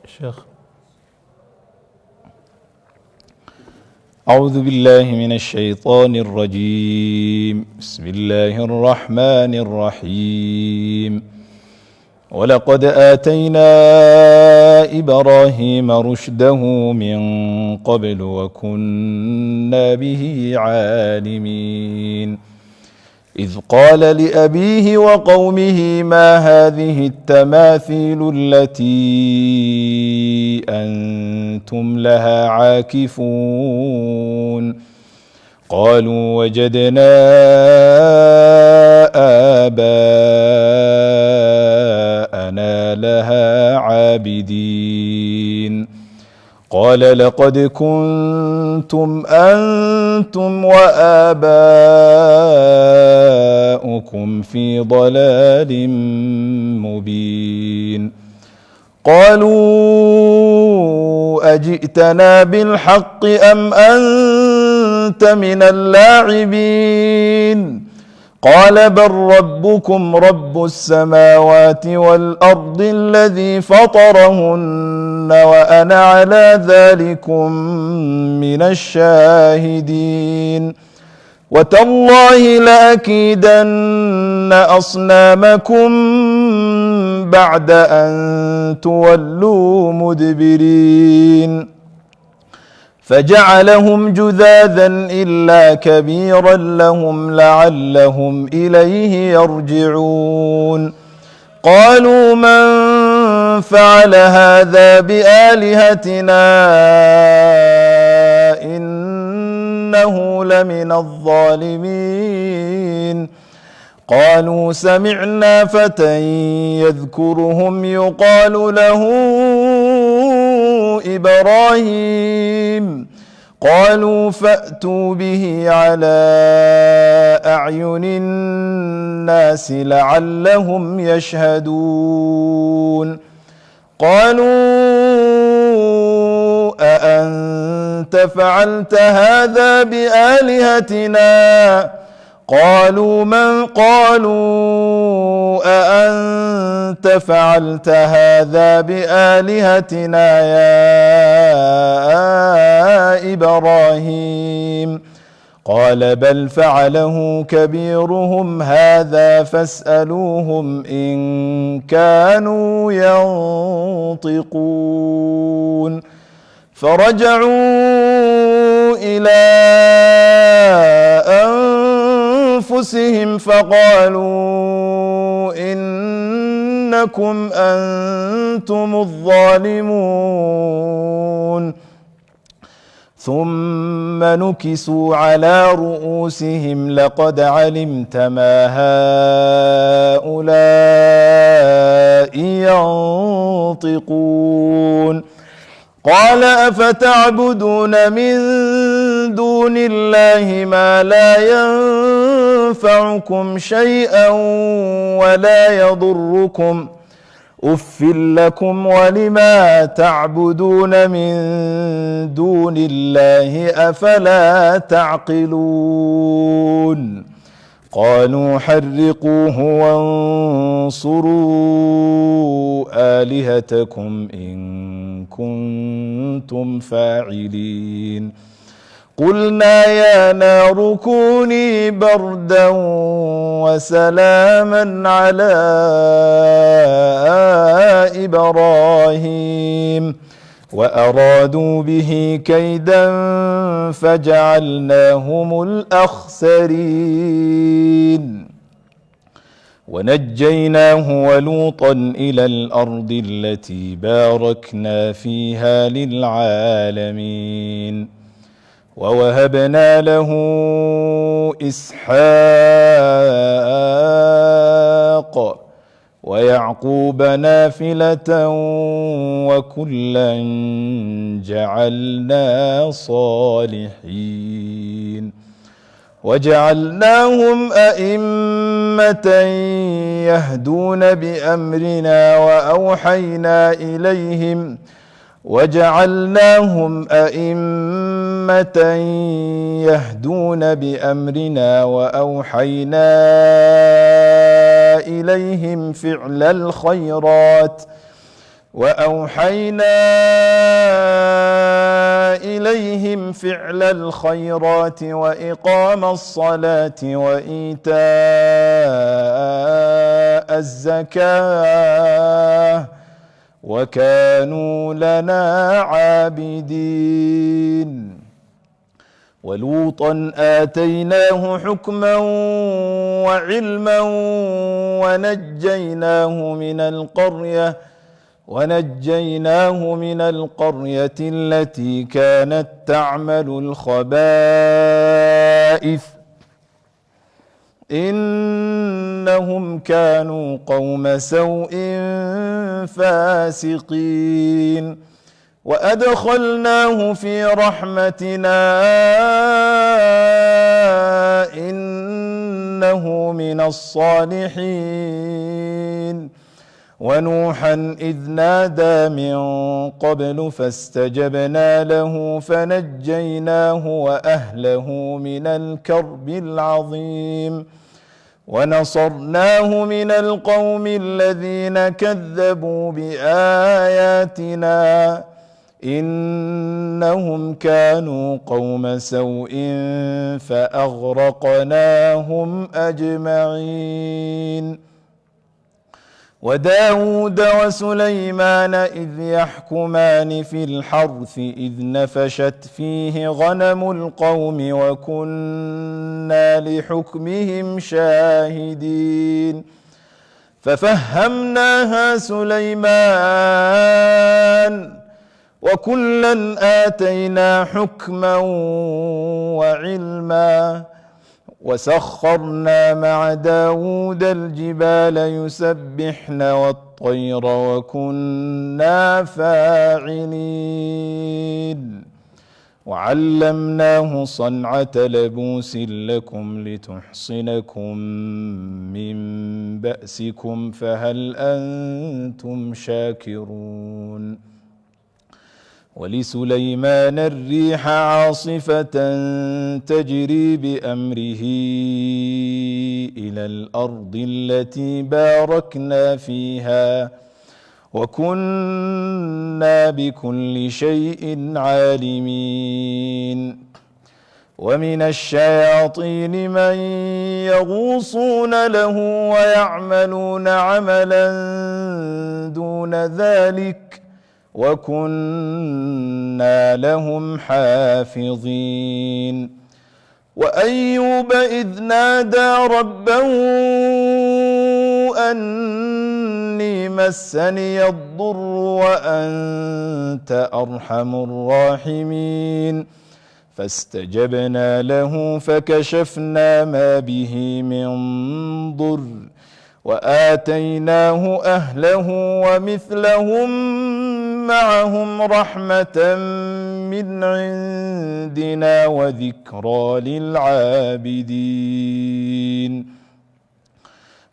شيخ. أعوذ بالله من الشيطان الرجيم. بسم الله الرحمن الرحيم. ولقد آتينا إبراهيم رشده من قبل وكنا به عالمين. إذ قال لأبيه وقومه ما هذه التماثيل التي أنتم لها عاكفون قالوا وجدنا آباءنا لها عابدين. قال لقد كنتم أنتم وآباؤكم في ضلال مبين. قالوا أجئتنا بالحق أم أنت من اللاعبين؟ قال بل ربكم رب السماوات والأرض الذي فطرهن وأنا على ذلكم من الشاهدين. وتالله لأكيدن أصنامكم بعد أن تولوا مدبرين. فجعلهم جذاذا إلا كبيرا لهم لعلهم إليه يرجعون. قالوا من فعل هذا بآلهتنا إنه لمن الظالمين. قالوا سمعنا فتى يذكرهم يقال له إبراهيم. قالوا فأتوا به على أعين الناس لعلهم يشهدون. قالوا أأنت فعلت هذا بآلهتنا؟ قالوا أأنت فعلت هذا بآلهتنا يا إبراهيم؟ قال بل فعله كبيرهم هذا فاسألوهم إن كانوا ينطقون. فرجعوا إلى أنفسهم فقالوا إنكم أنتم الظالمون. ثم نكسوا على رؤوسهم لقد علمت ما هؤلاء ينطقون. قال أفتعبدون من دون الله ما لا ينفعكم شيئا ولا يضركم أف لكم ولما تعبدون من دون الله أفلا تعقلون. قالوا حرقوه وانصروا آلهتكم إن كنتم فاعلين. قلنا يا نار كوني بردا وسلاما على إبراهيم وأرادوا به كيدا فجعلناهم الأخسرين. ونجيناه ولوطا إلى الأرض التي باركنا فيها للعالمين. ووهبنا له إسحاق ويعقوب نافلة وكلا جعلنا صالحين. وجعلناهم أئمة يهدون بأمرنا وأوحينا إليهم فعل الخيرات وأوحينا إليهم فعل الخيرات وإقام الصلاة وإيتاء الزكاة وكانوا لنا عابدين. ولوطا آتيناه حكما وعلما ونجيناه من القرية التي كانت تعمل الخبائث إنهم كانوا قوم سوء فاسقين. وأدخلناه في رحمتنا إنه من الصالحين. ونوحا إذ نادى من قبل فاستجبنا له فنجيناه وأهله من الكرب العظيم ونصرناه من القوم الذين كذبوا بآياتنا إنهم كانوا قوم سوء فأغرقناهم أجمعين. وداود وسليمان إذ يحكمان في الحرث إذ نفشت فيه غنم القوم وكنا لحكمهم شاهدين. ففهمناها سليمان وكلا آتينا حكما وعلما وسخرنا مع داود الجبال يسبحن والطير وكنا فاعلين. وعلمناه صنعة لبوس لكم لتحصنكم من بأسكم فهل أنتم شاكرون. ولسليمان الريح عاصفة تجري بأمره إلى الأرض التي باركنا فيها وكنا بكل شيء عالمين. ومن الشياطين من يغوصون له ويعملون عملا دون ذلك وكنا لهم حافظين. وأيوب إذ نادى ربه أني مسني الضر وأنت أرحم الراحمين فاستجبنا له فكشفنا ما به من ضر وآتيناه أهله ومثلهم معهم رحمة من عندنا وذكرى للعابدين.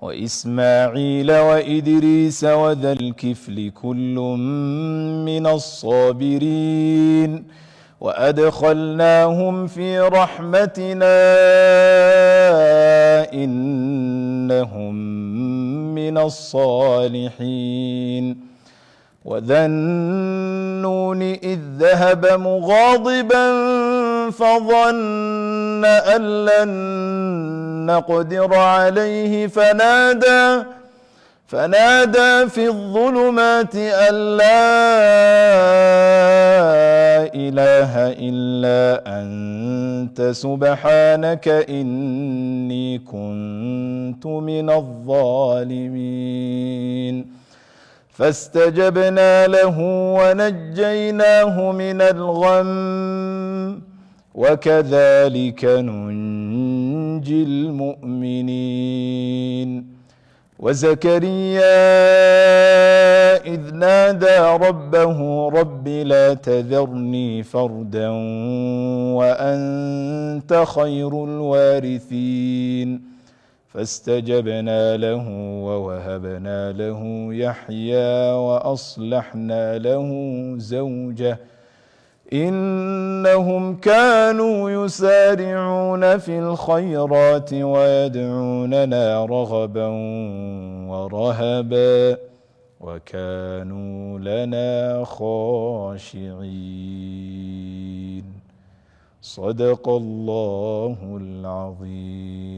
وإسماعيل وإدريس وذا الكفل كل من الصابرين وأدخلناهم في رحمتنا إنهم من الصالحين. وذا النون إذ ذهب مغاضبا فظن أن لن نقدر عليه فنادى في الظلمات أن لا إله إلا أنت سبحانك إني كنت من الظالمين. فاستجبنا له ونجيناه من الغم وكذلك ننجي المؤمنين. وزكريا إذ نادى ربه رب لا تذرني فردا وأنت خير الوارثين فاستجبنا له ووهبنا له يحيى وأصلحنا له زوجه إنهم كانوا يسارعون في الخيرات ويدعوننا رغبا ورهبا وكانوا لنا خاشعين. صدق الله العظيم.